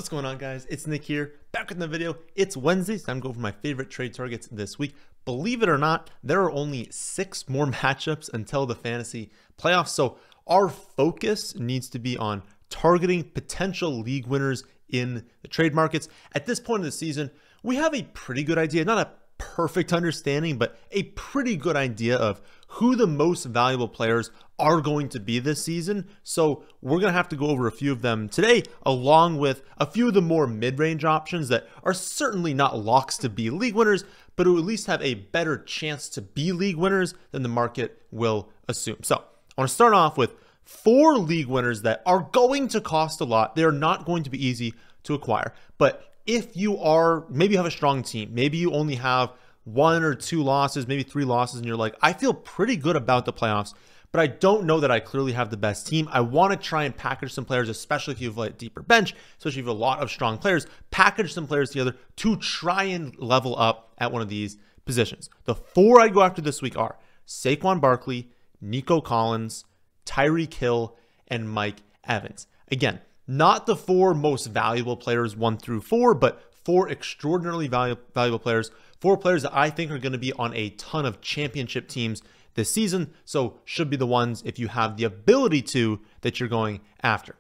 What's going on, guys? It's Nick here, back with the video. It's Wednesday, so I'm going for my favorite trade targets this week. Believe it or not, there are only 6 more matchups until the fantasy playoffs, so our focus needs to be on targeting potential league winners in the trade markets. At this point of the season, we have a pretty good idea, not a perfect understanding, but a pretty good idea of who the most valuable players are going to be this season. So we're going to have to go over a few of them today, along with a few of the more mid-range options that are certainly not locks to be league winners, but who at least have a better chance to be league winners than the market will assume. So I want to start off with 4 league winners that are going to cost a lot. They're not going to be easy to acquire, but if you are, maybe you have a strong team, maybe you only have 1 or 2 losses, maybe 3 losses, and you're like, I feel pretty good about the playoffs, but I don't know that I clearly have the best team. I want to try and package some players, especially if you have a deeper bench, especially if you have a lot of strong players, package some players together to try and level up at one of these positions. The 4 I'd go after this week are Saquon Barkley, Nico Collins, Tyreek Hill, and Mike Evans. Again, not the 4 most valuable players 1 through 4, but 4 extraordinarily valuable players, 4 players that I think are going to be on a ton of championship teams this season. So should be the ones, if you have the ability to, that you're going after.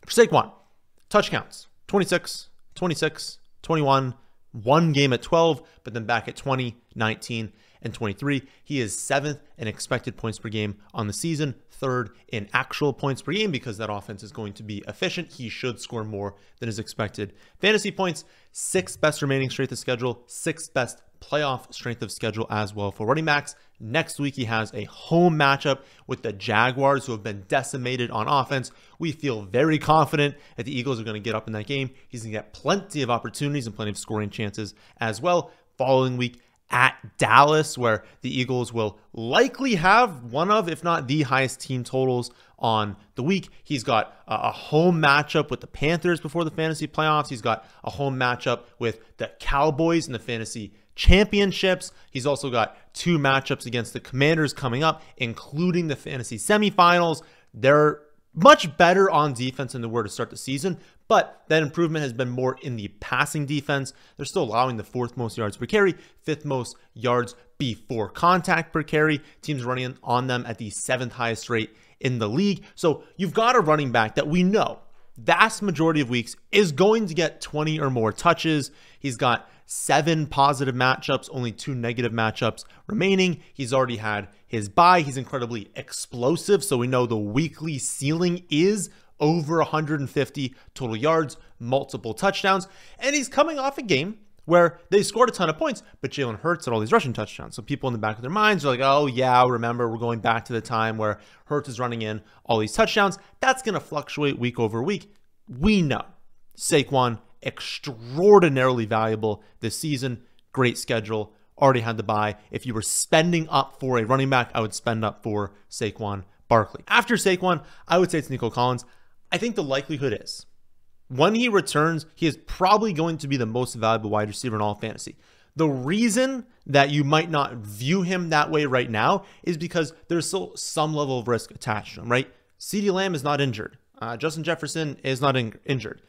For Saquon, touch counts, 26, 26, 21, 1 game at 12, but then back at 20, 19, and 23. He is 7th in expected points per game on the season, 3rd in actual points per game because that offense is going to be efficient. He should score more than his expected fantasy points. 6th best remaining strength of schedule, 6th best playoff strength of schedule as well for running backs. Next week, he has a home matchup with the Jaguars, who have been decimated on offense. We feel very confident that the Eagles are going to get up in that game. He's going to get plenty of opportunities and plenty of scoring chances as well. Following week, at Dallas, where the Eagles will likely have one of, if not the highest team totals on the week. He's got a home matchup with the Panthers before the fantasy playoffs. He's got a home matchup with the Cowboys in the fantasy championships. He's also got 2 matchups against the Commanders coming up, including the fantasy semifinals. They're much better on defense than they were to start the season, but that improvement has been more in the passing defense. They're still allowing the 4th most yards per carry, 5th most yards before contact per carry. Teams running on them at the 7th highest rate in the league. So you've got a running back that we know vast majority of weeks is going to get 20 or more touches. He's got 7 positive matchups, only 2 negative matchups remaining. He's already had his bye. He's incredibly explosive, so we know the weekly ceiling is over 150 total yards, multiple touchdowns, and he's coming off a game where they scored a ton of points, but Jalen Hurts had all these rushing touchdowns. So people in the back of their minds are like, oh yeah, remember, we're going back to the time where Hurts is running in all these touchdowns. That's going to fluctuate week over week. We know Saquon, extraordinarily valuable this season, great schedule, already had the bye. If you were spending up for a running back, I would spend up for Saquon Barkley. After Saquon, I would say it's Nico Collins. I think the likelihood is when he returns, he is probably going to be the most valuable wide receiver in all of fantasy. The reason that you might not view him that way right now is because there's still some level of risk attached to him, right? CeeDee Lamb is not injured. Justin Jefferson is not injured.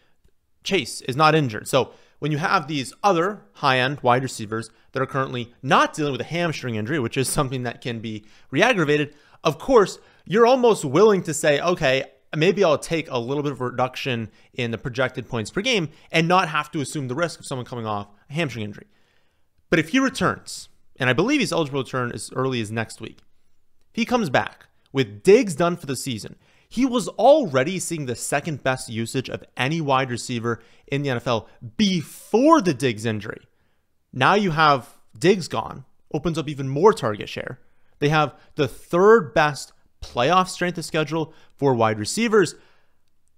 Chase is not injured. So when you have these other high-end wide receivers that are currently not dealing with a hamstring injury, which is something that can be re-aggravated, of course, you're almost willing to say, okay, maybe I'll take a little bit of a reduction in the projected points per game and not have to assume the risk of someone coming off a hamstring injury. But if he returns, and I believe he's eligible to return as early as next week, if he comes back with Diggs done for the season, he was already seeing the 2nd best usage of any wide receiver in the NFL before the Diggs injury. Now you have Diggs gone, opens up even more target share. They have the 3rd best playoff strength of schedule for wide receivers.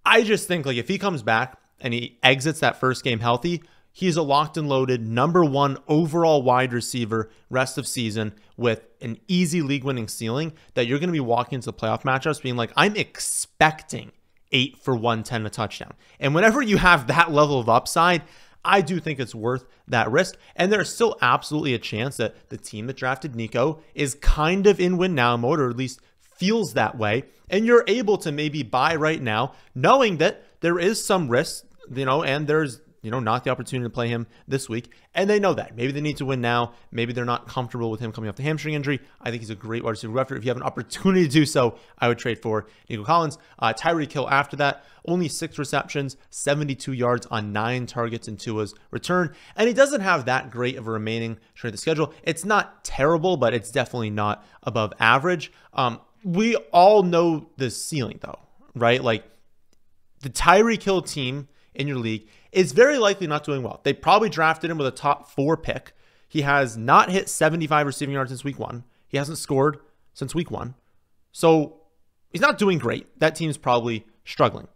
I just think, like, if he comes back and he exits that first game healthy, he's a locked and loaded #1 overall wide receiver rest of season with an easy league winning ceiling that you're going to be walking into the playoff matchups being like, I'm expecting 8 for 110 a touchdown. And whenever you have that level of upside, I do think it's worth that risk. And there's still absolutely a chance that the team that drafted Nico is kind of in win now mode, or at least feels that way. And you're able to maybe buy right now, knowing that there is some risk and there's, not the opportunity to play him this week. And they know that. Maybe they need to win now. Maybe they're not comfortable with him coming off the hamstring injury. I think he's a great wide receiver. If you have an opportunity to do so, I would trade for Nico Collins. Tyreek Hill after that, only 6 receptions, 72 yards on 9 targets in Tua's return. And he doesn't have that great of a remaining strength of schedule. It's not terrible, but it's definitely not above average. We all know the ceiling though, right? Like the Tyreek Hill team in your league is very likely not doing well. They probably drafted him with a top 4 pick. He has not hit 75 receiving yards since week 1. He hasn't scored since week 1. So he's not doing great. That team's probably struggling.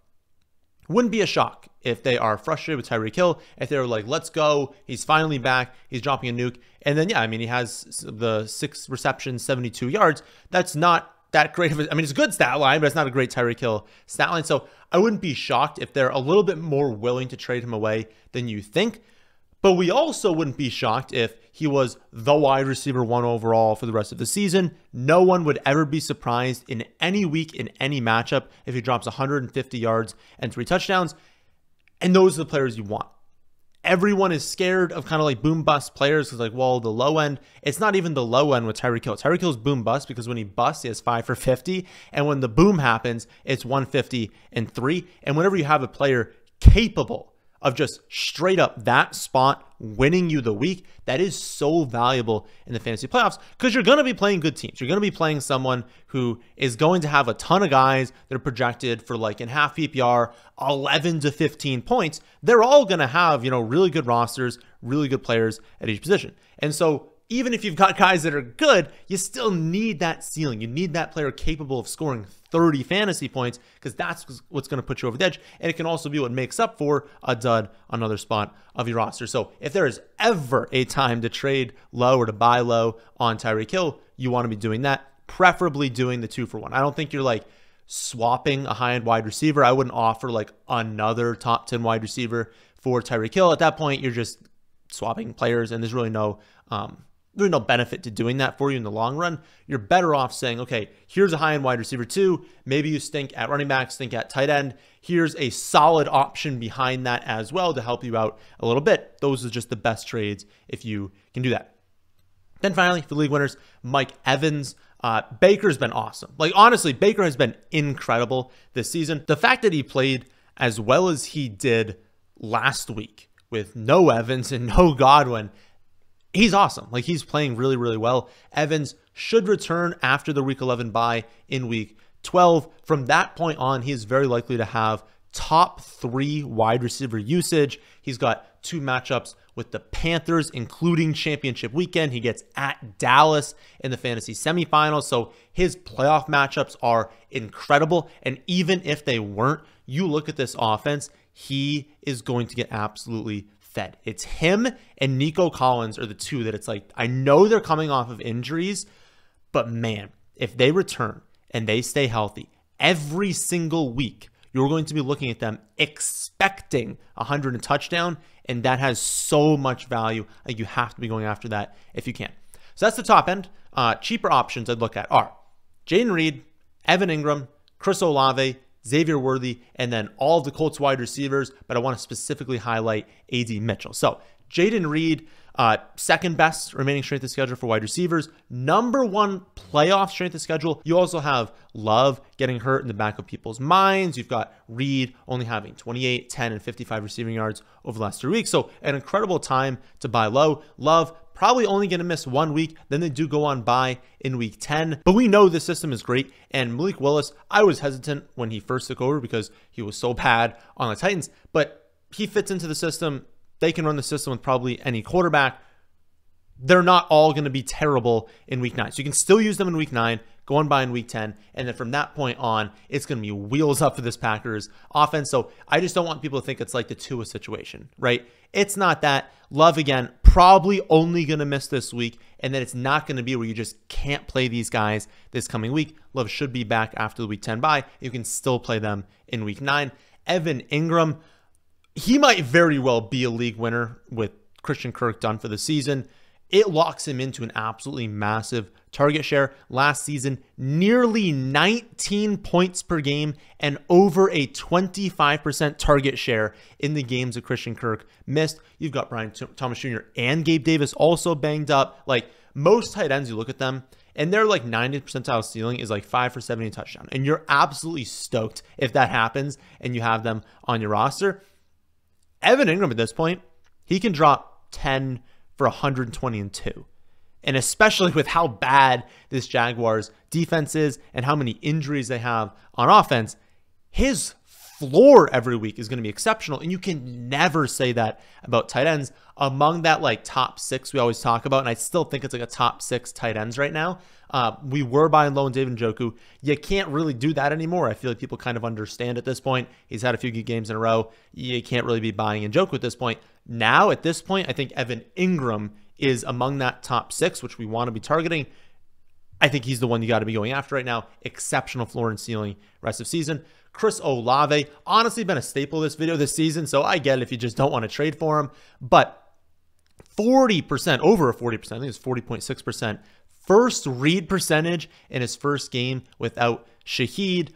Wouldn't be a shock if they are frustrated with Tyreek Hill, if they're like, let's go, he's finally back, he's dropping a nuke. And then, he has the 6 receptions, 72 yards. That's not that great of it's a good stat line, but it's not a great Tyreek Hill stat line. So I wouldn't be shocked if they're a little bit more willing to trade him away than you think. But we also wouldn't be shocked if he was the wide receiver 1 overall for the rest of the season. No one would ever be surprised in any week, in any matchup, if he drops 150 yards and 3 touchdowns. And those are the players you want. Everyone is scared of kind of like boom bust players because the low end, it's not even the low end with Tyreek Hill. Tyreek Hill's boom bust because when he busts, he has 5 for 50. And when the boom happens, it's 150 and 3. And whenever you have a player capable of just straight up that spot winning you the week, that is so valuable in the fantasy playoffs because you're going to be playing good teams. You're going to be playing someone who is going to have a ton of guys that are projected for in half PPR, 11 to 15 points. They're all going to have, really good rosters, really good players at each position. And so even if you've got guys that are good, you still need that ceiling. You need that player capable of scoring 30 fantasy points because that's what's going to put you over the edge. And it can also be what makes up for a dud on another spot of your roster. So if there is ever a time to trade low or to buy low on Tyreek Hill, you want to be doing that, preferably doing the 2-for-1. I don't think you're swapping a high-end wide receiver. I wouldn't offer another top 10 wide receiver for Tyreek Hill. At that point, you're just swapping players and there's really no benefit to doing that for you in the long run. You're better off saying, okay, here's a high-end wide receiver 2. Maybe you stink at running back, stink at tight end. Here's a solid option behind that as well to help you out a little bit. Those are just the best trades if you can do that. Then finally, for league winners, Mike Evans. Baker's been awesome. Honestly, Baker has been incredible this season. The fact that he played as well as he did last week with no Evans and no Godwin, he's awesome. He's playing really, really well. Evans should return after the week 11 bye in week 12. From that point on, he is very likely to have top 3 wide receiver usage. He's got 2 matchups with the Panthers, including championship weekend. He gets at Dallas in the fantasy semifinals. So his playoff matchups are incredible. And even if they weren't, you look at this offense, he is going to get absolutely fed. It's him and Nico Collins are the 2 that it's I know they're coming off of injuries, but man, if they return and they stay healthy every single week, you're going to be looking at them expecting 100 and touchdown, and that has so much value. You have to be going after that if you can. So that's the top end. Cheaper options I'd look at are Jayden Reed, Evan Engram, Chris Olave, Xavier Worthy, and then all of the Colts wide receivers, but I want to specifically highlight A.D. Mitchell. So Jayden Reed, second best remaining strength of schedule for wide receivers, number 1 playoff strength of schedule. You also have Love getting hurt in the back of people's minds. You've got Reed only having 28, 10, and 55 receiving yards over the last 3 weeks. So an incredible time to buy low. Love probably only going to miss 1 week. Then they do go on bye in week 10. But we know this system is great. And Malik Willis, I was hesitant when he first took over because he was so bad on the Titans. But he fits into the system. They can run the system with probably any quarterback. They're not all going to be terrible in week 9. So you can still use them in week 9, go on by in week 10. And then from that point on, it's going to be wheels up for this Packers offense. So I just don't want people to think it's like the Tua situation, right? It's not that. Love, again, probably only going to miss this week. And then it's not going to be where you just can't play these guys this coming week. Love should be back after the week 10 bye. You can still play them in week 9. Evan Engram, he might very well be a league winner with Christian Kirk done for the season. it locks him into an absolutely massive target share. Last season, nearly 19 points per game and over a 25% target share in the games that Christian Kirk missed. You've got Brian Thomas Jr. and Gabe Davis also banged up. Like most tight ends, you look at them and they're like 90th percentile ceiling is like 5 for 70 touchdown. And you're absolutely stoked if that happens and you have them on your roster. Evan Engram at this point, he can drop 10 for 120 and 2. And especially with how bad this Jaguars defense is and how many injuries they have on offense, his floor every week is going to be exceptional. And you can never say that about tight ends. Among that like top 6 we always talk about, and I still think it's like a top 6 tight ends right now. We were buying low on David Njoku. You can't really do that anymore. I feel like people kind of understand at this point. He's had a few good games in a row. You can't really be buying Njoku at this point. Now, at this point, I think Evan Engram is among that top 6, which we want to be targeting. I think he's the one you got to be going after right now. Exceptional floor and ceiling rest of season. Chris Olave, honestly been a staple of this video this season, so I get it if you just don't want to trade for him. But 40%, over 40%, I think it's 40.6%, first read percentage in his first game without Shaheed.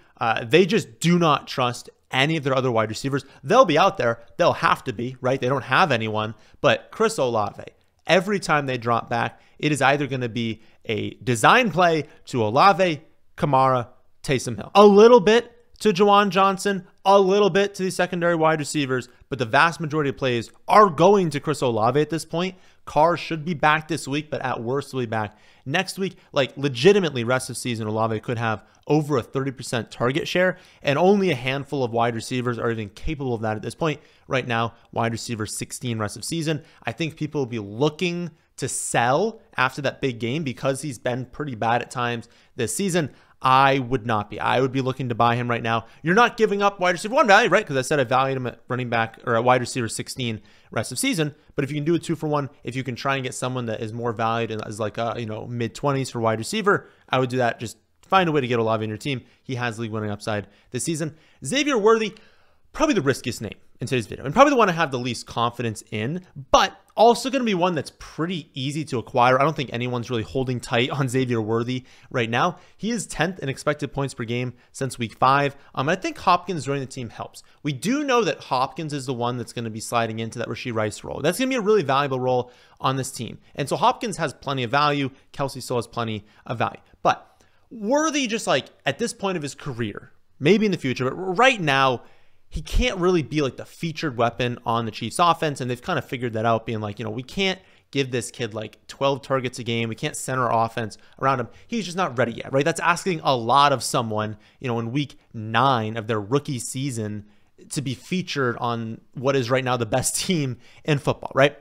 They just do not trust any of their other wide receivers. They'll be out there. They'll have to be, right? They don't have anyone. But Chris Olave, every time they drop back, it is either going to be a design play to Olave, Kamara, Taysom Hill. A little bit to Juwan Johnson, a little bit to the secondary wide receivers, but the vast majority of plays are going to Chris Olave at this point. Carr should be back this week, but at worst will be back next week. Like legitimately rest of season, Olave could have over a 30% target share, and only a handful of wide receivers are even capable of that at this point. Right now, wide receiver 16 rest of season. I think people will be looking to sell after that big game because he's been pretty bad at times this season. I would not be. I would be looking to buy him right now. You're not giving up wide receiver 1 value, right? Because I said I valued him at running back or at wide receiver 16 rest of season. But if you can do a 2 for 1, if you can try and get someone that is more valued and is like mid 20s for wide receiver, I would do that. Just find a way to get Olave in your team. He has league winning upside this season. Xavier Worthy, probably the riskiest name in today's video and probably the one I have the least confidence in, but also going to be one that's pretty easy to acquire. I don't think anyone's really holding tight on Xavier Worthy right now. He is 10th in expected points per game since week 5. I think Hopkins joining the team helps. We do know that Hopkins is the one that's going to be sliding into that Rashee Rice role. That's going to be a really valuable role on this team. And so Hopkins has plenty of value. Kelsey still has plenty of value. But Worthy, just like at this point of his career, maybe in the future, but right now, he can't really be like the featured weapon on the Chiefs offense. And they've kind of figured that out, being like, we can't give this kid like 12 targets a game. We can't center our offense around him. He's just not ready yet, right? That's asking a lot of someone, in week 9 of their rookie season to be featured on what is right now the best team in football, right?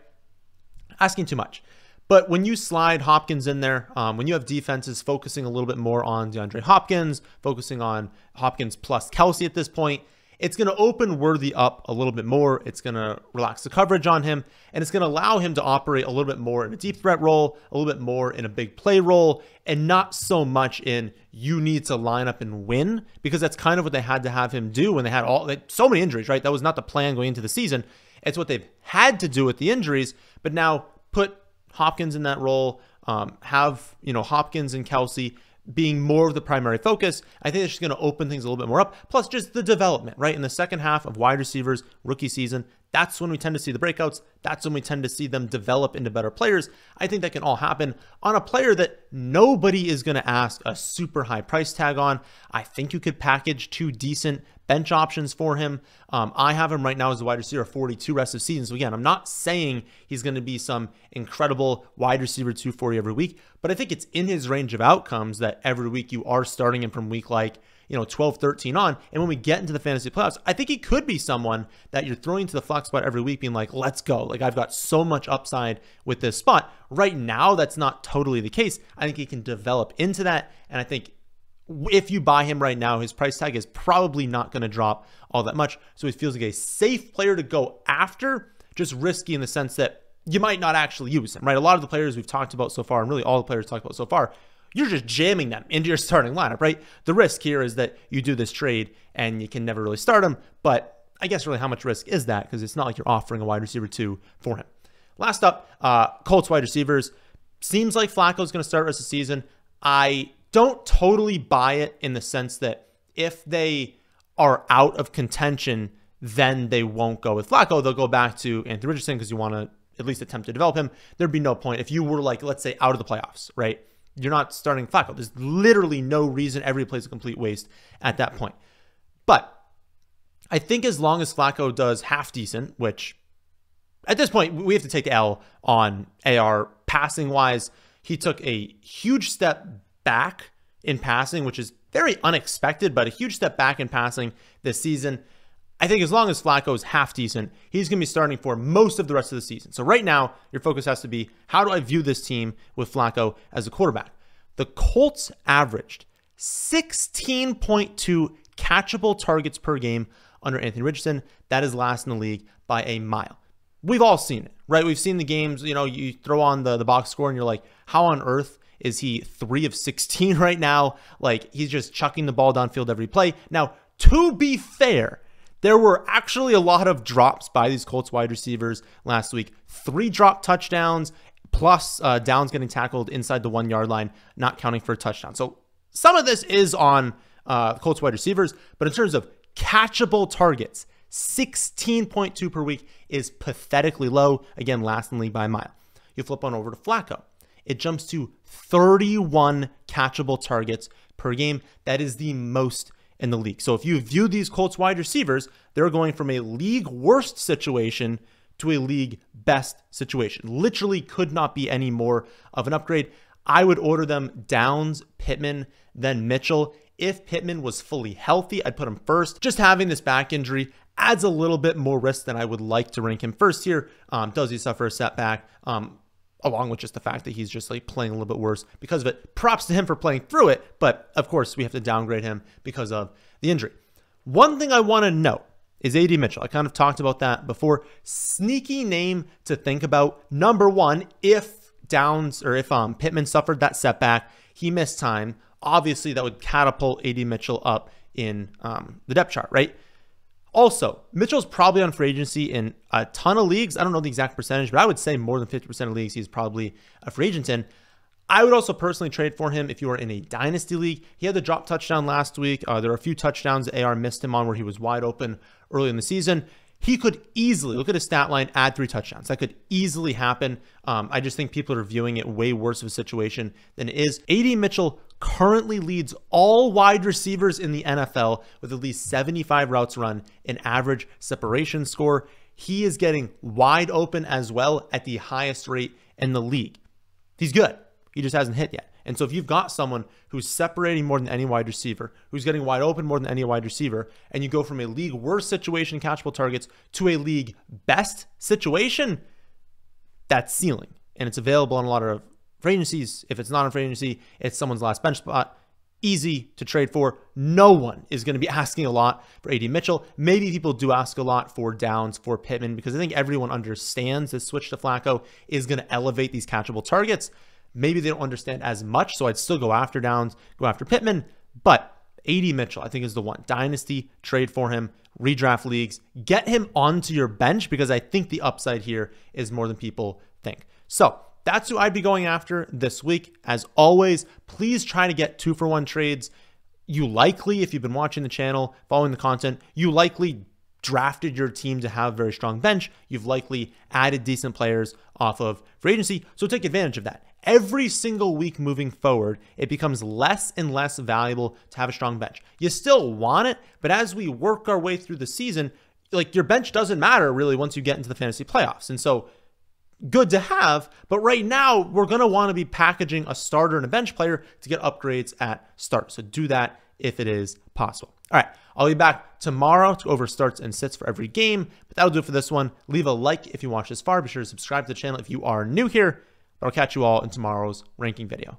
Asking too much. But when you slide Hopkins in there, when you have defenses focusing a little bit more on DeAndre Hopkins, focusing on Hopkins plus Kelsey at this point, it's going to open Worthy up a little bit more. It's going to relax the coverage on him, and it's going to allow him to operate a little bit more in a deep threat role, a little bit more in a big play role, and not so much in you need to line up and win, because that's kind of what they had to have him do when they had so many injuries, right? That was not the plan going into the season. It's what they've had to do with the injuries, but now put Hopkins in that role, have, Hopkins and Kelsey being more of the primary focus. I think it's just going to open things a little bit more up. Plus just the development, right? In the second half of wide receivers, rookie season, that's when we tend to see the breakouts. That's when we tend to see them develop into better players. I think that can all happen on a player that nobody is going to ask a super high price tag on. I think you could package 2 decent bench options for him. I have him right now as a wide receiver 42 rest of season. So again, I'm not saying he's going to be some incredible wide receiver 240 every week, but I think it's in his range of outcomes that every week you are starting him from week 12, 13 on. And when we get into the fantasy playoffs, I think he could be someone that you're throwing to the flex spot every week being like, let's go. Like I've got so much upside with this spot. Right now, that's not totally the case. I think he can develop into that. And I think if you buy him right now, his price tag is probably not going to drop all that much. So he feels like a safe player to go after, just risky in the sense that you might not actually use him, right? A lot of the players we've talked about so far, and really all the players talked about so far, you're just jamming them into your starting lineup, right? The risk here is that you do this trade and you can never really start him. But I guess really how much risk is that? Because it's not like you're offering a wide receiver 2 for him. Last up, Colts wide receivers. seems like Flacco's going to start the rest of the season. I don't totally buy it in the sense that if they are out of contention, then they won't go with Flacco. They'll go back to Anthony Richardson because you want to at least attempt to develop him. There'd be no point. If you were like, let's say, out of the playoffs, right? You're not starting Flacco. There's literally no reason. Every play is a complete waste at that point. But I think as long as Flacco does half decent, which at this point, we have to take the L on AR passing wise. He took a huge step back in passing, which is very unexpected, but a huge step back in passing this season. I think as long as Flacco is half decent, he's going to be starting for most of the rest of the season. So right now, your focus has to be, how do I view this team with Flacco as a quarterback? The Colts averaged 16.2 catchable targets per game under Anthony Richardson. That is last in the league by a mile. We've all seen it, right? We've seen the games, you throw on the box score and you're like, how on earth is he 3 of 16 right now? Like, he's just chucking the ball downfield every play. Now, to be fair, there were actually a lot of drops by these Colts wide receivers last week. 3 drop touchdowns, plus downs getting tackled inside the 1 yard line, not counting for a touchdown. So some of this is on Colts wide receivers, but in terms of catchable targets, 16.2 per week is pathetically low. Again, last in the league by a mile. You flip on over to Flacco. It jumps to 31 catchable targets per game. That is the most in the league. So if you view these Colts wide receivers, they're going from a league worst situation to a league best situation. Literally could not be any more of an upgrade. I would order them Downs, Pittman, then Mitchell. If Pittman was fully healthy, I'd put him first. Just having this back injury adds a little bit more risk than I would like to rank him first here. Does he suffer a setback? Along with just the fact that he's just like playing a little bit worse because of it. Props to him for playing through it, but of course we have to downgrade him because of the injury. One thing I want to note is AD Mitchell. I kind of talked about that before. Sneaky name to think about. Number one, if Downs or if Pittman suffered that setback, he missed time. Obviously, that would catapult AD Mitchell up in the depth chart, right? Also, Mitchell's probably on free agency in a ton of leagues. I don't know the exact percentage, but I would say more than 50% of leagues he's probably a free agent in. I would also personally trade for him if you are in a dynasty league. He had the drop touchdown last week. There are a few touchdowns that AR missed him on where he was wide open early in the season. He could easily, look at his stat line, add 3 touchdowns. That could easily happen. I just think people are viewing it way worse of a situation than it is. AD Mitchell currently leads all wide receivers in the NFL with at least 75 routes run, an average separation score. He is getting wide open as well at the highest rate in the league. He's good. He just hasn't hit yet. And so if you've got someone who's separating more than any wide receiver, who's getting wide open more than any wide receiver, and you go from a league worst situation, catchable targets, to a league best situation, that's ceiling. And it's available on a lot of free agencies. If it's not on free agency, it's someone's last bench spot. Easy to trade for. No one is going to be asking a lot for AD Mitchell. Maybe people do ask a lot for Downs, for Pittman, because I think everyone understands this switch to Flacco is going to elevate these catchable targets. Maybe they don't understand as much, so I'd still go after Downs, go after Pittman, but AD Mitchell, I think, is the one. Dynasty, trade for him, redraft leagues, get him onto your bench because I think the upside here is more than people think. So that's who I'd be going after this week. As always, please try to get 2-for-1 trades. You likely, if you've been watching the channel, following the content, you likely drafted your team to have a very strong bench. You've likely added decent players off of free agency, so take advantage of that. Every single week moving forward, it becomes less and less valuable to have a strong bench. You still want it, but as we work our way through the season, like, your bench doesn't matter really once you get into the fantasy playoffs. And so good to have, but right now we're going to want to be packaging a starter and a bench player to get upgrades at start. So do that if it is possible. All right, I'll be back tomorrow to go over starts and sits for every game, but that'll do it for this one. Leave a like if you watched this far. Be sure to subscribe to the channel if you are new here, but I'll catch you all in tomorrow's ranking video.